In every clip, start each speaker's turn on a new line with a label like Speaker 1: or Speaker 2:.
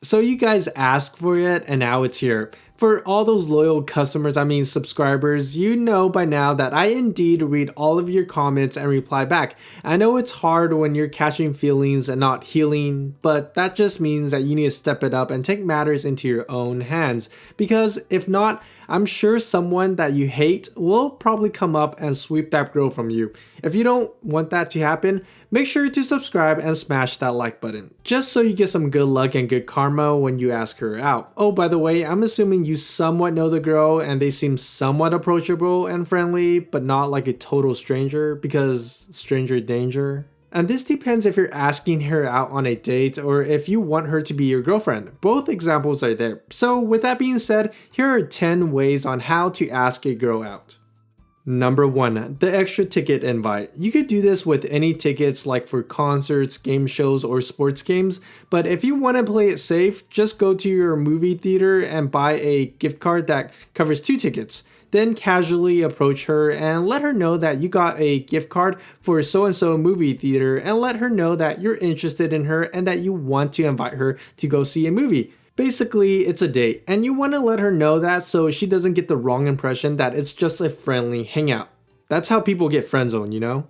Speaker 1: So you guys asked for it and now it's here. For all those loyal customers, subscribers, you know by now that I indeed read all of your comments and reply back. I know it's hard when you're catching feelings and not healing, but that just means that you need to step it up and take matters into your own hands. Because if not, I'm sure someone that you hate will probably come up and sweep that girl from you. If you don't want that to happen, make sure to subscribe and smash that like button, just so you get some good luck and good karma when you ask her out. Oh, by the way, I'm assuming you somewhat know the girl and they seem somewhat approachable and friendly, but not like a total stranger, because stranger danger. And this depends if you're asking her out on a date or if you want her to be your girlfriend. Both examples are there. So with that being said, here are 10 ways on how to ask a girl out. Number 1, the extra ticket invite. You could do this with any tickets like for concerts, game shows, or sports games, but if you want to play it safe, just go to your movie theater and buy a gift card that covers 2 tickets. Then casually approach her and let her know that you got a gift card for so-and-so movie theater, and let her know that you're interested in her and that you want to invite her to go see a movie. Basically, it's a date, and you want to let her know that so she doesn't get the wrong impression that it's just a friendly hangout. That's how people get friend-zoned, you know?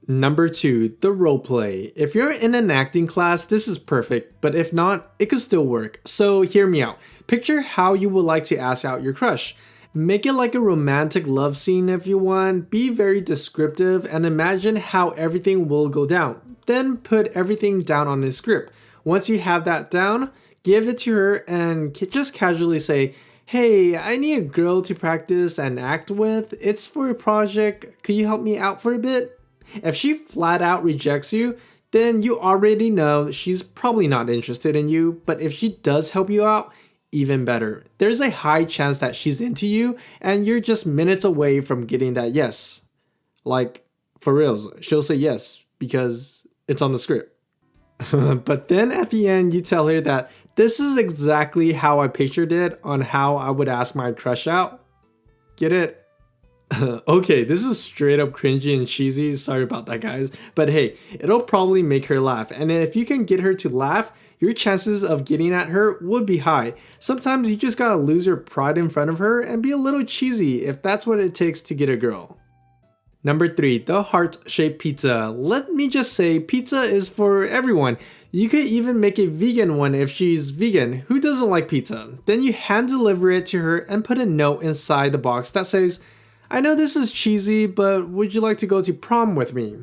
Speaker 1: Number 2, the role play. If you're in an acting class, this is perfect, but if not, it could still work. So hear me out. Picture how you would like to ask out your crush. Make it like a romantic love scene if you want, be very descriptive, and imagine how everything will go down. Then put everything down on a script. Once you have that down, give it to her and just casually say, "Hey, I need a girl to practice and act with. It's for a project. Could you help me out for a bit?" If she flat out rejects you, then you already know she's probably not interested in you, but if she does help you out, even better. There's a high chance that she's into you and you're just minutes away from getting that yes. Like, for reals, she'll say yes because it's on the script. But then at the end, you tell her that this is exactly how I pictured it on how I would ask my crush out. Get it? Okay, this is straight up cringy and cheesy. Sorry about that, guys. But hey, it'll probably make her laugh. And if you can get her to laugh, your chances of getting at her would be high. Sometimes you just gotta lose your pride in front of her and be a little cheesy if that's what it takes to get a girl. Number 3, the heart-shaped pizza. Let me just say, pizza is for everyone. You could even make a vegan one if she's vegan. Who doesn't like pizza? Then you hand deliver it to her and put a note inside the box that says, "I know this is cheesy, but would you like to go to prom with me?"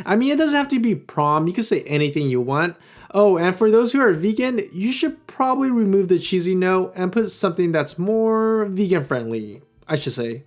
Speaker 1: It doesn't have to be prom. You can say anything you want. Oh, and for those who are vegan, you should probably remove the cheesy note and put something that's more vegan friendly, I should say.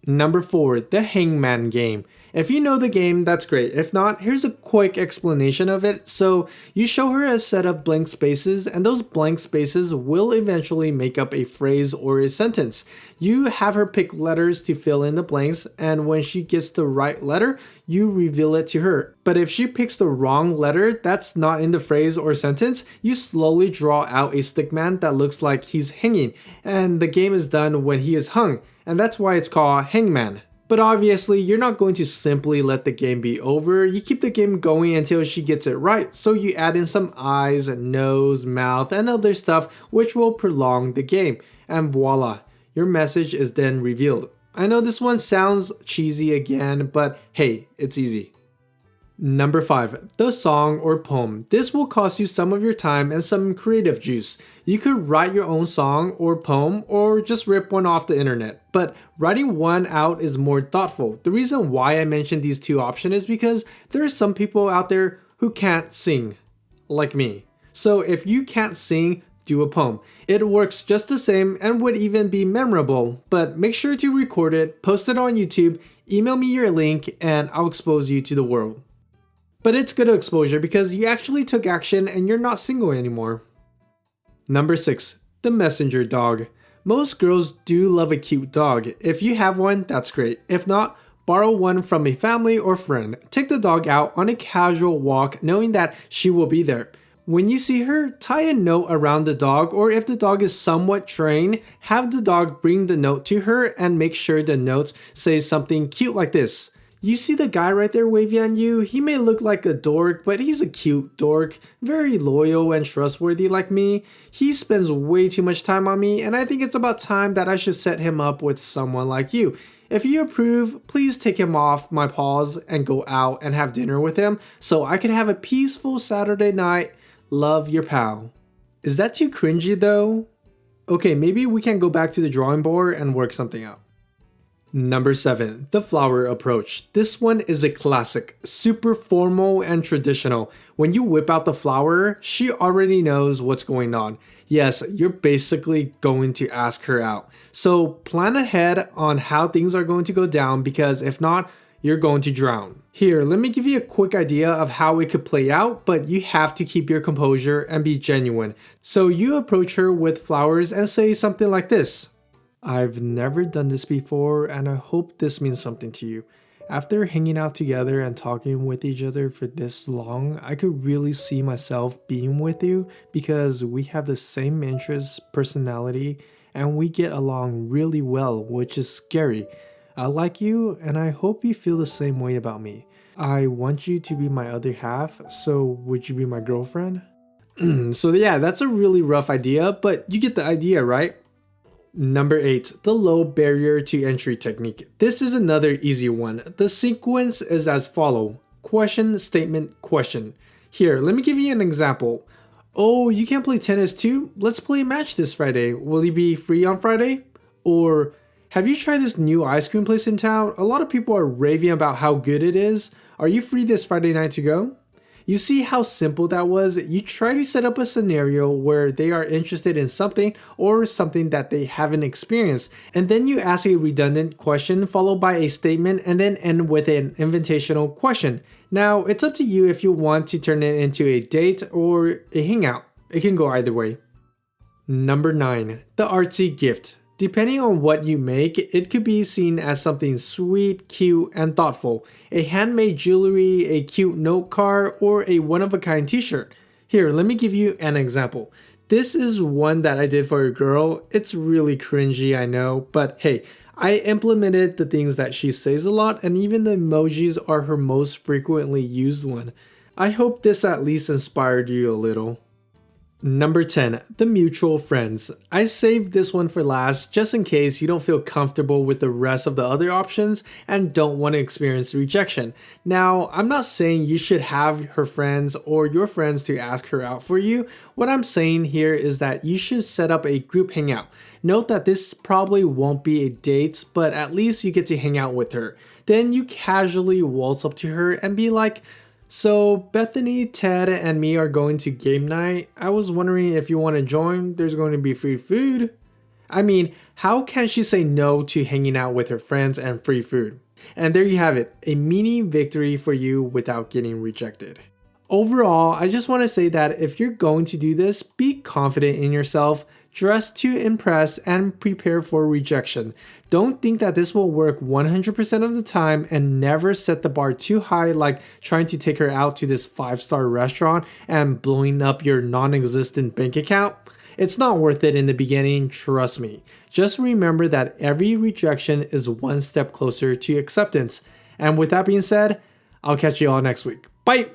Speaker 1: Number 4, the Hangman game. If you know the game, that's great. If not, here's a quick explanation of it. So you show her a set of blank spaces, and those blank spaces will eventually make up a phrase or a sentence. You have her pick letters to fill in the blanks, and when she gets the right letter, you reveal it to her. But if she picks the wrong letter that's not in the phrase or sentence, you slowly draw out a stickman that looks like he's hanging, and the game is done when he is hung, and that's why it's called Hangman. But obviously, you're not going to simply let the game be over. You keep the game going until she gets it right. So you add in some eyes, nose, mouth, and other stuff which will prolong the game. And voila, your message is then revealed. I know this one sounds cheesy again, but hey, it's easy. Number 5, the song or poem. This will cost you some of your time and some creative juice. You could write your own song or poem or just rip one off the internet, but writing one out is more thoughtful. The reason why I mentioned these 2 options is because there are some people out there who can't sing, like me. So if you can't sing, do a poem. It works just the same and would even be memorable, but make sure to record it, post it on YouTube, email me your link, and I'll expose you to the world. But it's good exposure because you actually took action and you're not single anymore. Number 6, the messenger dog. Most girls do love a cute dog. If you have one, that's great. If not, borrow one from a family or friend. Take the dog out on a casual walk knowing that she will be there. When you see her, tie a note around the dog, or if the dog is somewhat trained, have the dog bring the note to her and make sure the note says something cute like this. You see the guy right there waving at you? He may look like a dork, but he's a cute dork, very loyal and trustworthy like me. He spends way too much time on me, and I think it's about time that I should set him up with someone like you. If you approve, please take him off my paws and go out and have dinner with him so I can have a peaceful Saturday night. Love, your pal. Is that too cringy though? Okay, maybe we can go back to the drawing board and work something out. Number 7, the flower approach. This one is a classic, super formal and traditional. When you whip out the flower, she already knows what's going on. Yes, you're basically going to ask her out. So plan ahead on how things are going to go down, because if not, you're going to drown. Here, let me give you a quick idea of how it could play out, but you have to keep your composure and be genuine. So you approach her with flowers and say something like this. I've never done this before, and I hope this means something to you. After hanging out together and talking with each other for this long, I could really see myself being with you because we have the same interests, personality, and we get along really well, which is scary. I like you, and I hope you feel the same way about me. I want you to be my other half, so would you be my girlfriend? So yeah, that's a really rough idea, but you get the idea, right? Number 8, the low barrier to entry technique. This is another easy one. The sequence is as follows. Question, statement, question. Here, let me give you an example. Oh, you can play tennis too? Let's play a match this Friday. Will you be free on Friday? Or, have you tried this new ice cream place in town? A lot of people are raving about how good it is. Are you free this Friday night to go? You see how simple that was? You try to set up a scenario where they are interested in something or something that they haven't experienced, and then you ask a redundant question followed by a statement and then end with an invitational question. Now, it's up to you if you want to turn it into a date or a hangout. It can go either way. Number 9, the artsy gift. Depending on what you make, it could be seen as something sweet, cute, and thoughtful. A handmade jewelry, a cute note card, or a one-of-a-kind t-shirt. Here, let me give you an example. This is one that I did for a girl. It's really cringy, I know, but hey, I implemented the things that she says a lot, and even the emojis are her most frequently used one. I hope this at least inspired you a little. Number 10, the mutual friends. I saved this one for last just in case you don't feel comfortable with the rest of the other options and don't want to experience rejection. Now, I'm not saying you should have her friends or your friends to ask her out for you. What I'm saying here is that you should set up a group hangout. Note that this probably won't be a date, but at least you get to hang out with her. Then you casually waltz up to her and be like, so Bethany, Ted, and me are going to game night. I was wondering if you want to join. There's going to be free food. I mean, how can she say no to hanging out with her friends and free food? And there you have it, a mini victory for you without getting rejected. Overall, I just want to say that if you're going to do this, be confident in yourself, dress to impress, and prepare for rejection. Don't think that this will work 100% of the time, and never set the bar too high, like trying to take her out to this 5-star restaurant and blowing up your non-existent bank account. It's not worth it in the beginning, trust me. Just remember that every rejection is one step closer to acceptance. And with that being said, I'll catch you all next week. Bye!